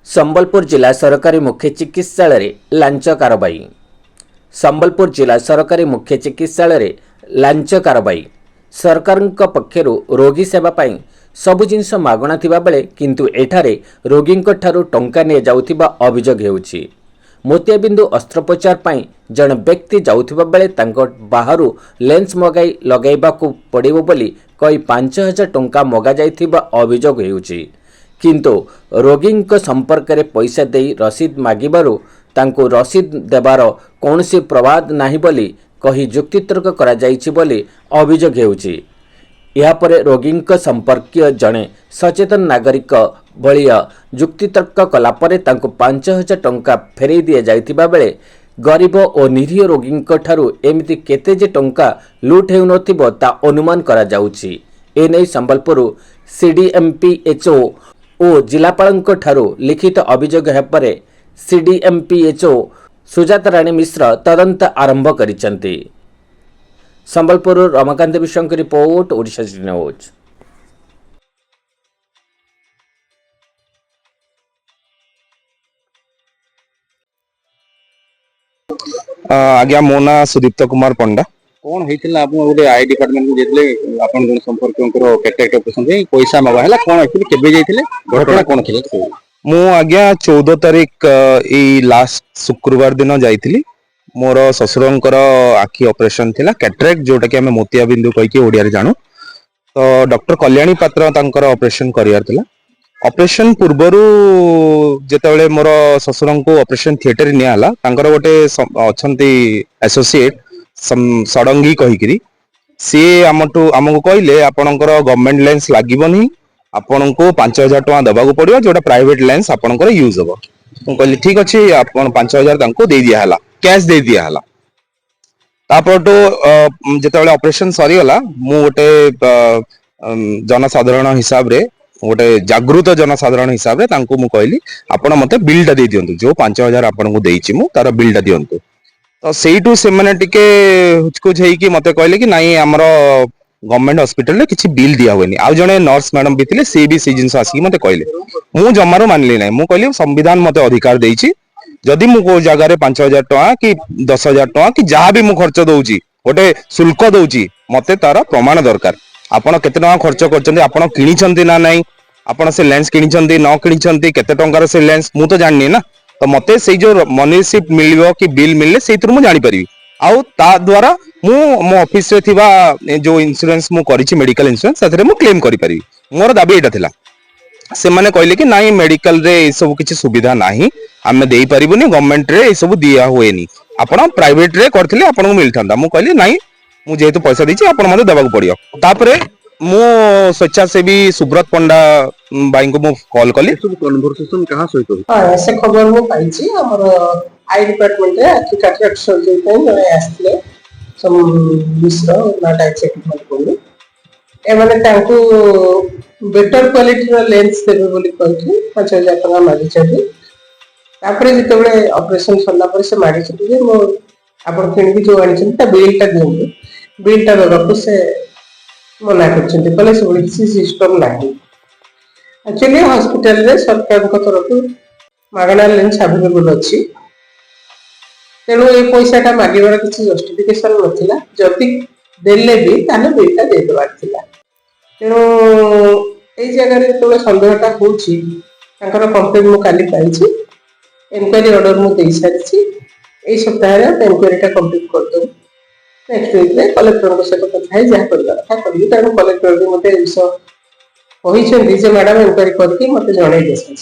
संबलपुर जिला सरकारी मुख्य चिकित्सालय लांच कारबाई। संबलपुर जिला सरकारी मुख्य चिकित्सालय लांच कारबाई। सरकार पक्षर रोगी सेवा पाई सबु जिनस मागणा थिबा बेले किंतु एठारे रोगी टंका निया जाउथिबा अभियोग हेउछि। मोतियाबिंदु अस्त्रोपचार पाई जन व्यक्ति जाउथिबा बेले तांको बाहरु लेंस मगाई लगाइबाकू पड़िबो बोली कई 5000 टंका मगा जाइथिबा अभियोग हेउछि। किंतु रोगी संपर्क में पैसा दे रसीद मागिबारु तांको रसीद देवार कौनसी प्रवाद नाही बोली कही जुक्तितर्क करा जाइछि बोली अभियोग हेउछि। यापर रोगी संपर्कीय जड़े सचेतन नागरिक भलिया जुक्तितर्क कलापर तांको 5000 टंका फेरई दि जाइथिबा बेले गरीब और निरीह रोगी ठारू एमिति केते जे टंका लूट हेउ नथिबो ता अनुमान करा जाउछि। एनै संबलपुर सीडीएमपीएचओ ओ जिलापाल ठारू लिखित अभियोग हेपरे सीडीएमपीएचओ सुजाता राणी मिश्र तदंत आरंभ करिसंती। संबलपुर रमाकांत विश्वंक रिपोर्ट ओडिशा न्यूज। आज्ञा मो ना सुदीप्त कुमार पंडा। कौन होइतिला आपन गोटे आई डिपार्टमेंट को जेतले आपन जन संपर्कंकर कैटेक्ट ऑपरेशन रे पैसा मगा हला कोन एक्चुअली केबे जाइतिले घटना कोन थिले? मु आज्ञा 14 तारिख ई लास्ट शुक्रवार दिन जाइतिली। मोर ससुरंकर आखि ऑपरेशन थिला कैटरेक्ट जोटा कि हमें मोतियाबिंदु कहि कि ओडिया रे जानो। तो डॉक्टर कल्याणी पात्र तांकर ऑपरेशन करियार थिला। ऑपरेशन पूर्वरु जेतेबेले मोर ससुरं को ऑपरेशन थिएटर निया हला तांकर गोटे अछंती एसोसिएट सडंगी कहिकरी सी आमको कहले आपणकर गवर्नमेंट लेंस लागिबनी आपनको 5000 टका देबाको पड़ियो जोटा प्राइवेट लेंस आपणकर यूज हबो। मु कहली ठीक अछि आपन 5000 तांको दे दिया हला कैश दे दिया हला। तापर तो जेतेबेले ऑपरेशन सरी हला मु गोटे जनसाधारण हिसाब रे गोटे जागृत जनसाधारण हिसाब रे तांको मु कहली आपण मते बिलटा दे दियंतु जो 5000 आपनको देइछि मु तार बिलटा दियंतु। तो सेइटू से माने टिके हुचकुच हेई कि मते कहले कि नाही हमर गवर्नमेंट हॉस्पिटल रे किछि बिल दिया होइनी। आ जने नर्स मैडम भी थिले से भी जिनस आसी मते कहले मु जमारो मानली नाही। मु कहली संविधान मते अधिकार देइछि जदि मु को जगह रे 5000 टका कि 10000 टका कि जहां भी मु खर्च दउची गोटे शुल्क दउची मते तार प्रमाण दरकार। आपण केते टका खर्च करचंदी आपण किनिचंदी ना नाही आपण से लेंस किनिचंदी न किनिचंदी केते टंकार से लेंस मु तो जाननी ना। तो मते से जो मनी रिसिप्ट मिलियो कि बिल मिलले सेइतरु मु जानि परिबी। आउ ता द्वारा मु मो ऑफिस रे थिबा जो इंश्योरेंस मु करिछि मेडिकल इंश्योरेंस साथरे मु क्लेम करि परिबी। मोर दाबी एटा थिला। से माने कहले कि नाही मेडिकल रे ए सब किछि सुविधा नाही हमें देई परिबुनी गवर्नमेंट रे ए सब दिया होएनी आपण प्राइवेट रे करथिले आपण को मिलथांदा। मु कहली नाही मु जेहेतु पैसा दीछि आपण मते देबाक पड़ियो। तापरे मु स्वेच्छासेवी सुब्रत पंडा बाई को मु कॉल कली। सब कन्वर्सेशन कहां सहित होई? हां से खबर मु पाइछि हमर आई डिपार्टमेंट रे आखि कैटरेक्ट सर्जरी पे जने आस्थिले सम मिश्र ना डायसेक्ट कोनी ए माने तांको बेटर क्वालिटी रो लेंस देबे बोली कहथि 5000 टका मागी छथि। तापरे जेतेबेले ऑपरेशन सरला पर से मागी छथि जे मो आपण किनबी जो आनि छथि ता बिलटा दियंतु। बिलटा देबाकू से मना करछथि कहले से बोली किसी सिस्टम नाही। एक्चुअली हॉस्पिटल रे सरकार को तरफ मागना लेंस अवेलेबल अछि तेणु ए पैसाटा मागिबार किसी जस्टिफिकेशन नथिला। जदि देले भी ताने बिलटा दे देबार थिला। तेणु ए जगह रे तो संदेहटा होछि तांकर कंप्लेंट मु काली पाइछि इंक्वायरी ऑर्डर मु देई सारिछि। ए सप्ताह रे इंक्वायरीटा कंप्लीट कर दो। नेक्स्ट वीक रे कलेक्टर को से कथा है जा करला था करी तार कलेक्टर भी मते विषय कहिसेंती जे मैडम इंक्वायरी करके मते जणाई देछन।